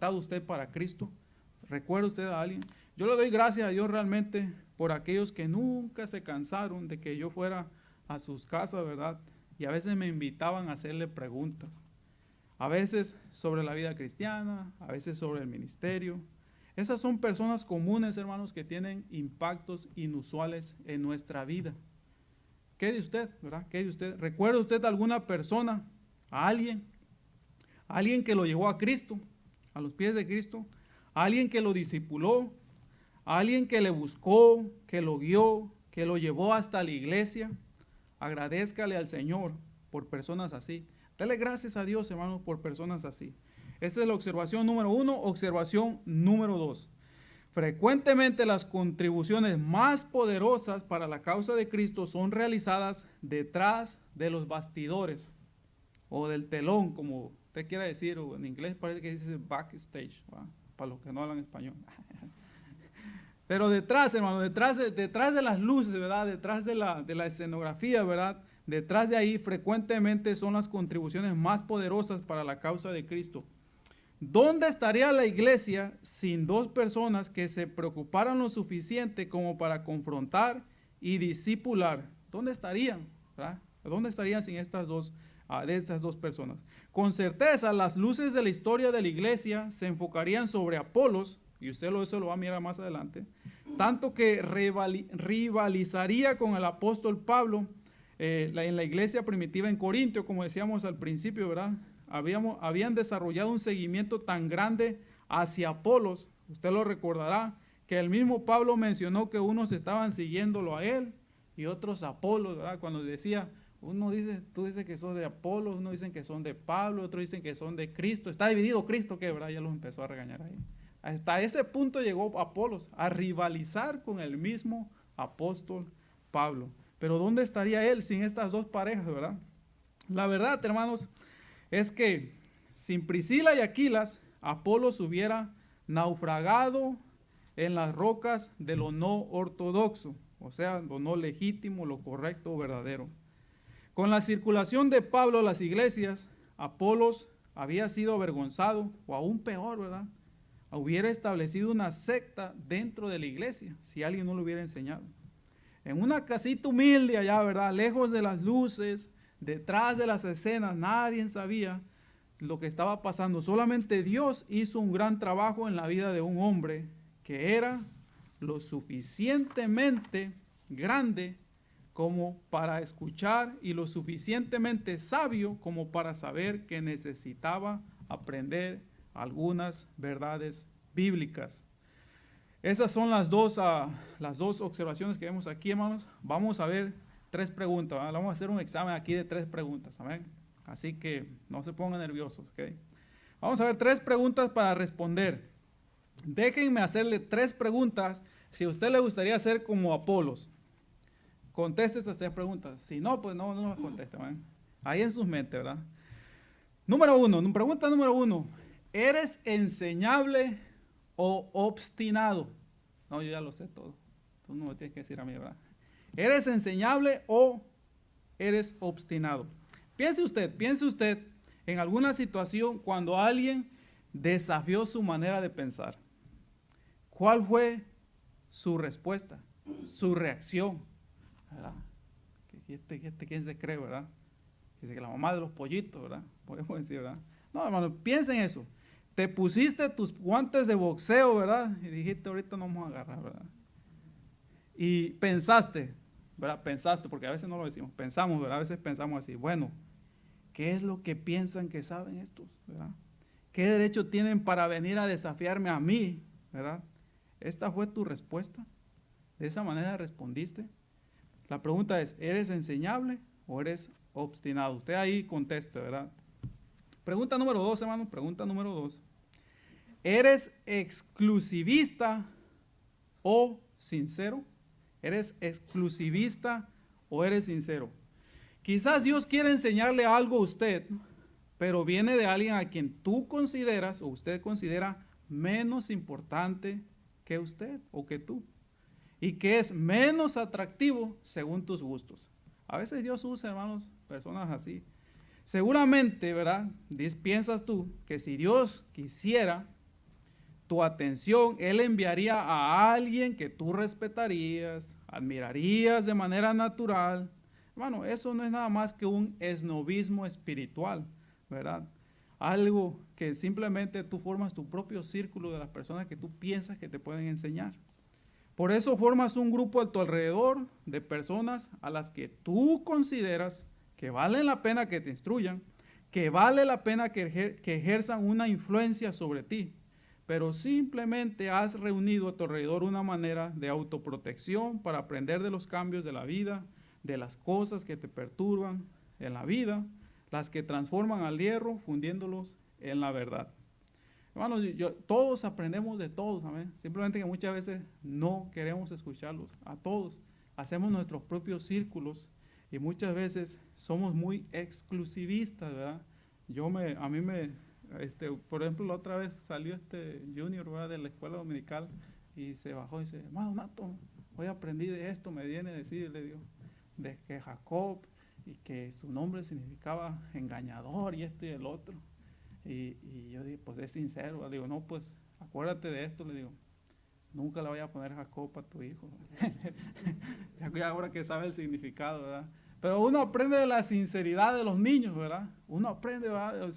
a usted para Cristo? ¿Recuerda usted a alguien? Yo le doy gracias a Dios realmente por aquellos que nunca se cansaron de que yo fuera a sus casas, ¿verdad? Y a veces me invitaban a hacerle preguntas. A veces sobre la vida cristiana, a veces sobre el ministerio. Esas son personas comunes, hermanos, que tienen impactos inusuales en nuestra vida. ¿Qué de usted, verdad? ¿Qué de usted? ¿Recuerda usted a alguna persona, a alguien que lo llevó a Cristo, a los pies de Cristo? ¿A alguien que lo discipuló? ¿A alguien que le buscó, que lo guió, que lo llevó hasta la iglesia? Agradézcale al Señor por personas así. Dele gracias a Dios, hermanos, por personas así. Esa es la observación número 1. Observación número 2. Frecuentemente las contribuciones más poderosas para la causa de Cristo son realizadas detrás de los bastidores o del telón, como usted quiera decir, o en inglés parece que dice backstage, ¿va? Para los que no hablan español. Pero detrás, hermano, detrás de las luces, ¿verdad? Detrás de la escenografía, ¿verdad? Detrás de ahí frecuentemente son las contribuciones más poderosas para la causa de Cristo. ¿Dónde estaría la iglesia sin dos personas que se preocuparan lo suficiente como para confrontar y discipular? ¿Dónde estarían? ¿Verdad? ¿Dónde estarían sin estas dos personas? Con certeza, las luces de la historia de la iglesia se enfocarían sobre Apolos, y usted eso lo va a mirar más adelante, tanto que rivalizaría con el apóstol Pablo en la iglesia primitiva en Corintio, como decíamos al principio, ¿verdad? Habían desarrollado un seguimiento tan grande hacia Apolos. Usted lo recordará, que el mismo Pablo mencionó que unos estaban siguiéndolo a él y otros a Apolos, ¿verdad? Cuando decía, uno dice, tú dices que son de Apolos, uno dicen que son de Pablo, otros dicen que son de Cristo. ¿Está dividido Cristo qué, verdad? Ya los empezó a regañar ahí. Hasta ese punto llegó Apolos, a rivalizar con el mismo apóstol Pablo. Pero ¿dónde estaría él sin estas dos parejas, verdad? La verdad, hermanos, es que sin Priscila y Aquilas, Apolos hubiera naufragado en las rocas de lo no ortodoxo, o sea, lo no legítimo, lo correcto o verdadero. Con la circulación de Pablo a las iglesias, Apolos había sido avergonzado, o aún peor, ¿verdad? Hubiera establecido una secta dentro de la iglesia, si alguien no lo hubiera enseñado. En una casita humilde allá, ¿verdad? Lejos de las luces, detrás de las escenas, nadie sabía lo que estaba pasando. Solamente Dios hizo un gran trabajo en la vida de un hombre que era lo suficientemente grande como para escuchar y lo suficientemente sabio como para saber que necesitaba aprender algunas verdades bíblicas. Esas son las dos observaciones que vemos aquí, hermanos. Vamos a ver 3 preguntas. ¿Verdad? Vamos a hacer un examen aquí de 3 preguntas. ¿Amén? Así que no se pongan nerviosos. ¿Okay? Vamos a ver 3 preguntas para responder. Déjenme hacerle 3 preguntas si a usted le gustaría hacer como Apolos. Conteste estas 3 preguntas. Si no, pues no las conteste. ¿Amén? Ahí en sus mentes, ¿verdad? Pregunta número 1. ¿Eres enseñable o obstinado? No, yo ya lo sé todo. Tú no me tienes que decir a mí, ¿verdad? ¿Eres enseñable o eres obstinado? Piense usted en alguna situación cuando alguien desafió su manera de pensar. ¿Cuál fue su respuesta, su reacción? ¿Verdad? ¿Quién se cree, verdad? Que la mamá de los pollitos, ¿verdad? Podemos decir, ¿verdad? No, hermano, piensa en eso. Te pusiste tus guantes de boxeo, ¿verdad? Y dijiste, ahorita nos vamos a agarrar, ¿verdad? Y pensaste, ¿verdad? Pensaste, porque a veces no lo decimos, pensamos, ¿verdad? A veces pensamos así, bueno, ¿qué es lo que piensan que saben estos, ¿verdad? ¿Qué derecho tienen para venir a desafiarme a mí, ¿verdad? ¿Esta fue tu respuesta? ¿De esa manera respondiste? La pregunta es, ¿eres enseñable o eres obstinado? Usted ahí conteste, ¿verdad? Pregunta número 2, hermano, pregunta número 2. ¿Eres exclusivista o sincero? ¿Eres exclusivista o eres sincero? Quizás Dios quiere enseñarle algo a usted, pero viene de alguien a quien tú consideras o usted considera menos importante que usted o que tú, y que es menos atractivo según tus gustos. A veces Dios usa, hermanos, personas así. Seguramente, ¿verdad? Piensas tú que si Dios quisiera tu atención, Él enviaría a alguien que tú respetarías, admirarías de manera natural. Hermano, eso no es nada más que un esnobismo espiritual, ¿verdad? Algo que simplemente tú formas tu propio círculo de las personas que tú piensas que te pueden enseñar. Por eso formas un grupo a tu alrededor de personas a las que tú consideras que valen la pena que te instruyan, que vale la pena que ejerzan una influencia sobre ti, pero simplemente has reunido a tu alrededor una manera de autoprotección para aprender de los cambios de la vida, de las cosas que te perturban en la vida, las que transforman al hierro fundiéndolos en la verdad. Hermanos, todos aprendemos de todos, ¿amén? Simplemente que muchas veces no queremos escucharlos. A todos hacemos nuestros propios círculos y muchas veces somos muy exclusivistas, ¿verdad? Por ejemplo, la otra vez salió este Junior, ¿verdad? De la escuela dominical y se bajó y dice, hermano Nato, hoy aprendí de esto, me viene a decir, le digo, de que Jacob y que su nombre significaba engañador y esto y el otro. Y yo digo, pues es sincero, le digo, no, pues acuérdate de esto, le digo, nunca le voy a poner Jacob a tu hijo. Ya ahora que sabe el significado, ¿verdad? Pero uno aprende de la sinceridad de los niños, ¿verdad? Uno aprende, ¿verdad?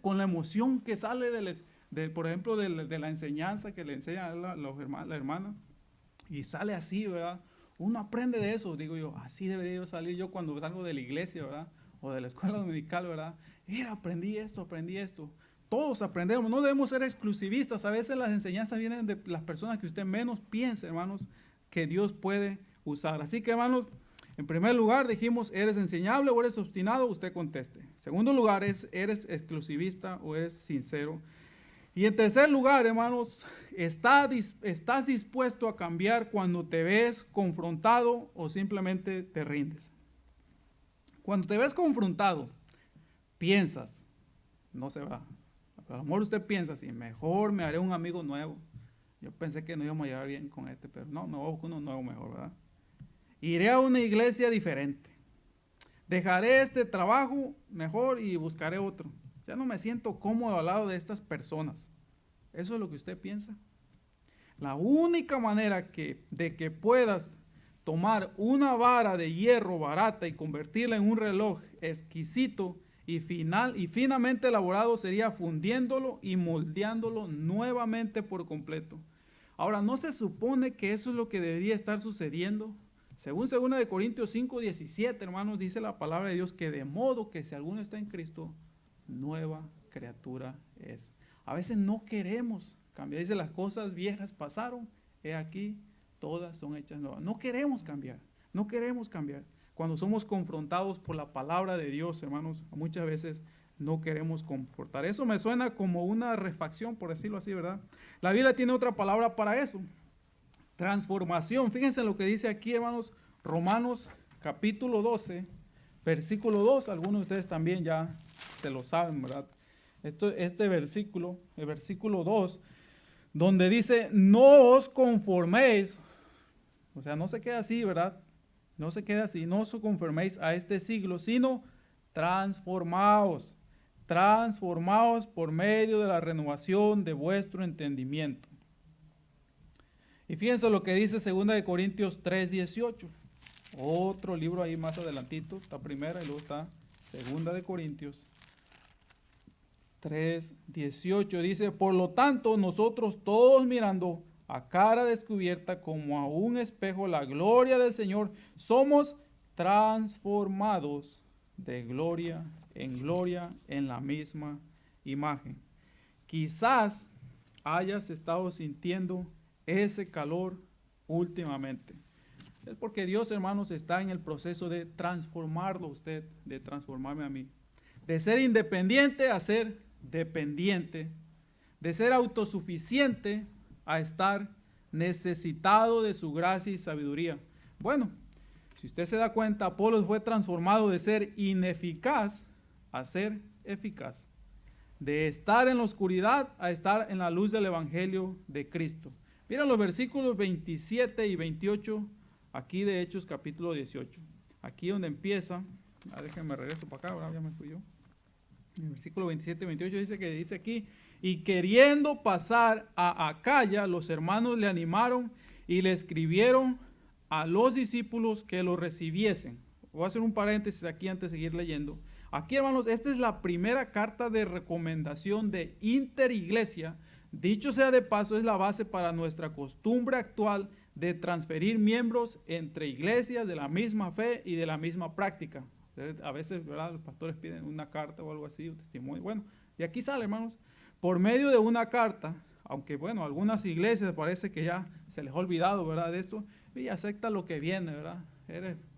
Con la emoción que sale por ejemplo, de la enseñanza que le enseñan a la hermana, y sale así, ¿verdad? Uno aprende de eso, digo yo, así debería yo salir yo cuando salgo de la iglesia, ¿verdad? O de la escuela dominical, ¿verdad? Mira, aprendí esto. Todos aprendemos, no debemos ser exclusivistas. A veces las enseñanzas vienen de las personas que usted menos piensa, hermanos, que Dios puede usar. Así que, hermanos, en primer lugar dijimos, ¿eres enseñable o eres obstinado? Usted conteste. En segundo lugar, ¿eres exclusivista o eres sincero? Y en tercer lugar, hermanos, ¿estás dispuesto a cambiar cuando te ves confrontado o simplemente te rindes? Cuando te ves confrontado, piensas, no se va. A lo mejor usted piensa así, mejor me haré un amigo nuevo. Yo pensé que no íbamos a llevar bien con este, pero no, me voy a buscar uno nuevo mejor, ¿verdad? Iré a una iglesia diferente. Dejaré este trabajo mejor y buscaré otro. Ya no me siento cómodo al lado de estas personas. ¿Eso es lo que usted piensa? La única manera de que puedas tomar una vara de hierro barata y convertirla en un reloj exquisito y finamente elaborado sería fundiéndolo y moldeándolo nuevamente por completo. Ahora, ¿no se supone que eso es lo que debería estar sucediendo? Según 2 Corintios 5:17, hermanos, dice la palabra de Dios que de modo que si alguno está en Cristo, nueva criatura es. A veces no queremos cambiar. Dice, las cosas viejas pasaron, he aquí, todas son hechas nuevas. No queremos cambiar, no queremos cambiar. Cuando somos confrontados por la palabra de Dios, hermanos, muchas veces no queremos comportar. Eso me suena como una refacción, por decirlo así, ¿verdad? La Biblia tiene otra palabra para eso. Transformación. Fíjense lo que dice aquí, hermanos, Romanos capítulo 12, versículo 2. Algunos de ustedes también ya se lo saben, ¿verdad? Este versículo, el versículo 2, donde dice, no os conforméis, o sea, no se queda así, ¿verdad? No se queda así, no os conforméis a este siglo, sino transformaos por medio de la renovación de vuestro entendimiento. Y fíjense lo que dice 2 Corintios 3:18. Otro libro ahí más adelantito, está primera y luego está 2 Corintios 3:18. Dice, por lo tanto, nosotros todos mirando a cara descubierta como a un espejo la gloria del Señor, somos transformados de gloria en la misma imagen. Quizás hayas estado sintiendo ese calor últimamente. Es porque Dios, hermanos, está en el proceso de transformarlo a usted, de transformarme a mí. De ser independiente a ser dependiente. De ser autosuficiente a estar necesitado de su gracia y sabiduría. Bueno, si usted se da cuenta, Apolos fue transformado de ser ineficaz a ser eficaz. De estar en la oscuridad a estar en la luz del Evangelio de Cristo. Miren los versículos 27 y 28, aquí de Hechos capítulo 18. Aquí donde empieza, déjenme regreso para acá, ahora ya me fui yo. En el versículo 27 y 28 dice aquí, y queriendo pasar a Acaya, los hermanos le animaron y le escribieron a los discípulos que lo recibiesen. Voy a hacer un paréntesis aquí antes de seguir leyendo. Aquí, hermanos, esta es la primera carta de recomendación de interiglesia. Dicho sea de paso, es la base para nuestra costumbre actual de transferir miembros entre iglesias de la misma fe y de la misma práctica. A veces, ¿verdad?, los pastores piden una carta o algo así, un testimonio. Bueno, y aquí sale, hermanos, por medio de una carta, aunque, bueno, algunas iglesias parece que ya se les ha olvidado, ¿verdad?, de esto, y acepta lo que viene, ¿verdad?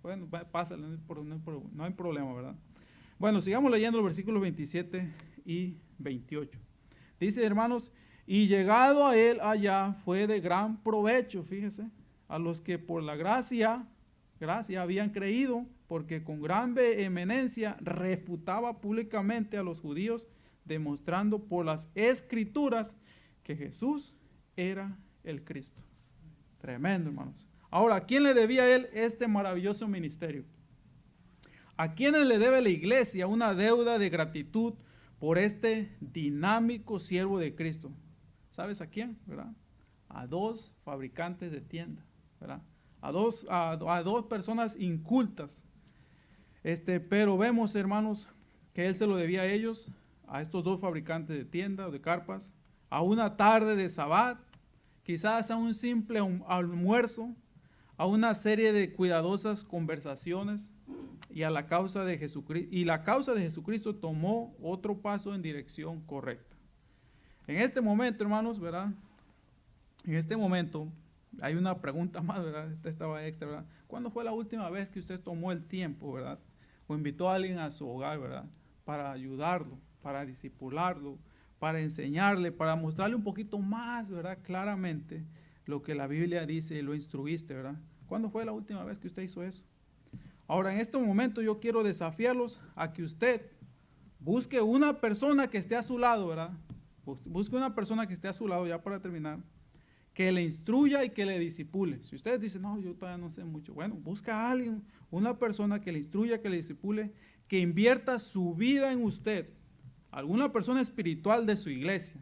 Bueno, pasa, no hay problema, ¿verdad? Bueno, sigamos leyendo los versículos 27 y 28. Dice, hermanos, y llegado a él allá fue de gran provecho, fíjese, a los que por la gracia habían creído, porque con gran vehemencia refutaba públicamente a los judíos, demostrando por las escrituras que Jesús era el Cristo. Tremendo, hermanos. Ahora, ¿a quién le debía él este maravilloso ministerio? ¿A quiénes le debe la iglesia una deuda de gratitud por este dinámico siervo de Cristo? ¿Sabes a quién? ¿Verdad? A dos fabricantes de tienda, ¿verdad? A dos personas incultas. Pero vemos, hermanos, que él se lo debía a ellos, a estos dos fabricantes de tienda o de carpas, a una tarde de sabbat, quizás a un simple almuerzo, a una serie de cuidadosas conversaciones y la causa de Jesucristo tomó otro paso en dirección correcta. En este momento, hermanos, ¿verdad? En este momento hay una pregunta más, ¿verdad? Esta estaba extra, ¿verdad? ¿Cuándo fue la última vez que usted tomó el tiempo, ¿verdad? O invitó a alguien a su hogar, ¿verdad? Para ayudarlo, para discipularlo, para enseñarle, para mostrarle un poquito más, ¿verdad? Claramente lo que la Biblia dice y lo instruiste, ¿verdad? ¿Cuándo fue la última vez que usted hizo eso? Ahora, en este momento yo quiero desafiarlos a que usted busque una persona que esté a su lado, ¿verdad? Busque una persona que esté a su lado, ya para terminar, que le instruya y que le disipule. Si ustedes dicen, no, yo todavía no sé mucho, bueno, busca a alguien, una persona que le instruya, que le disipule, que invierta su vida en usted, alguna persona espiritual de su iglesia,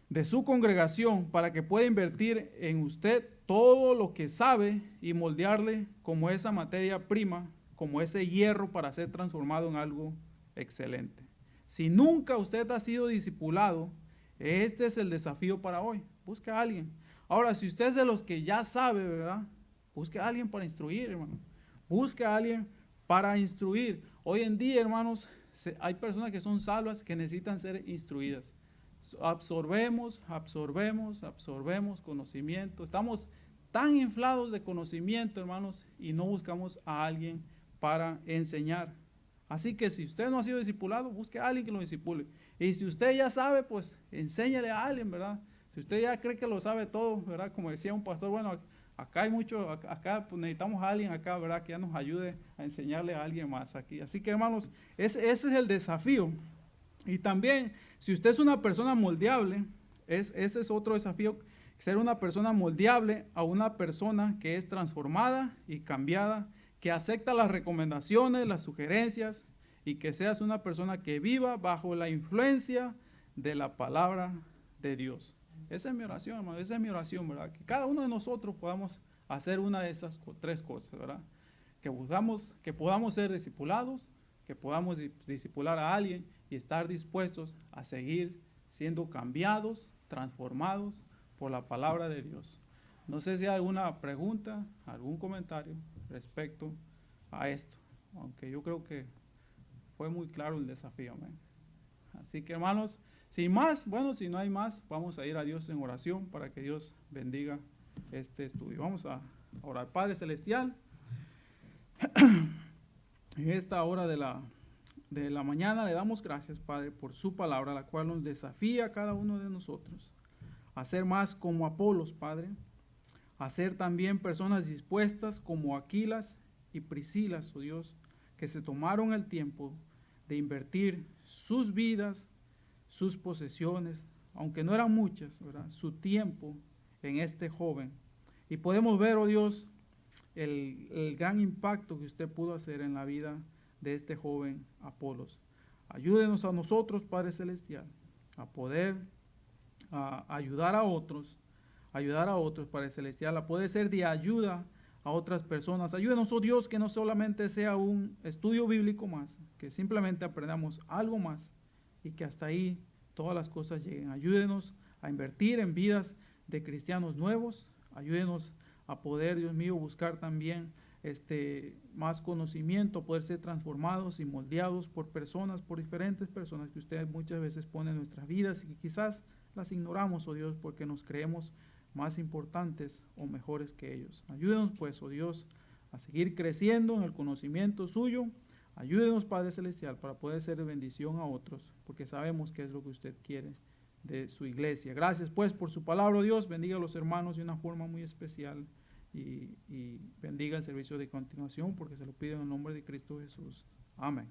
de su congregación, para que pueda invertir en usted todo lo que sabe y moldearle como esa materia prima, como ese hierro para ser transformado en algo excelente. Si nunca usted ha sido discipulado, este es el desafío para hoy. Busque a alguien. Ahora, si usted es de los que ya sabe, ¿verdad? Busque a alguien para instruir, hermano. Busque a alguien para instruir. Hoy en día, hermanos, hay personas que son salvas que necesitan ser instruidas. Absorbemos conocimiento. Estamos tan inflados de conocimiento, hermanos, y no buscamos a alguien para enseñar. Así que si usted no ha sido discipulado, busque a alguien que lo discipule. Y si usted ya sabe, pues enséñale a alguien, ¿verdad? Si usted ya cree que lo sabe todo, ¿verdad? Como decía un pastor, bueno, acá hay mucho, acá pues necesitamos a alguien acá, ¿verdad? Que ya nos ayude a enseñarle a alguien más aquí. Así que, hermanos, ese es el desafío. Y también, si usted es una persona moldeable, ese es otro desafío, ser una persona moldeable a una persona que es transformada y cambiada, que acepta las recomendaciones, las sugerencias, y que seas una persona que viva bajo la influencia de la palabra de Dios. Esa es mi oración, hermano, esa es mi oración, ¿verdad? Que cada uno de nosotros podamos hacer una de esas tres cosas, ¿verdad? Que podamos ser discipulados, que podamos discipular a alguien y estar dispuestos a seguir siendo cambiados, transformados por la palabra de Dios. No sé si hay alguna pregunta, algún comentario respecto a esto, aunque yo creo que fue muy claro el desafío. Amén. Así que, hermanos, sin más, bueno, si no hay más, vamos a ir a Dios en oración para que Dios bendiga este estudio. Vamos a orar. Padre Celestial, en esta hora de la mañana le damos gracias, Padre, por su palabra, la cual nos desafía a cada uno de nosotros a ser más como Apolos, Padre, a ser también personas dispuestas como Aquilas y Priscilas, oh Dios, que se tomaron el tiempo de invertir sus vidas, sus posesiones, aunque no eran muchas, ¿verdad? Su tiempo en este joven. Y podemos ver, oh Dios, el gran impacto que usted pudo hacer en la vida de este joven Apolos. Ayúdenos a nosotros, Padre Celestial, a poder ayudar a otros, Padre Celestial, a poder ser de ayuda a otras personas. Ayúdenos, oh Dios, que no solamente sea un estudio bíblico más, que simplemente aprendamos algo más y que hasta ahí todas las cosas lleguen. Ayúdenos a invertir en vidas de cristianos nuevos. Ayúdenos a poder, Dios mío, buscar también más conocimiento, poder ser transformados y moldeados por personas, por diferentes personas que usted muchas veces pone en nuestras vidas y que quizás las ignoramos, oh Dios, porque nos creemos más importantes o mejores que ellos. Ayúdenos pues, oh Dios, a seguir creciendo en el conocimiento suyo. Ayúdenos, Padre Celestial, para poder ser de bendición a otros, porque sabemos que es lo que usted quiere de su iglesia. Gracias pues por su palabra, oh Dios. Bendiga a los hermanos de una forma muy especial y bendiga el servicio de continuación, porque se lo pido en el nombre de Cristo Jesús. Amén.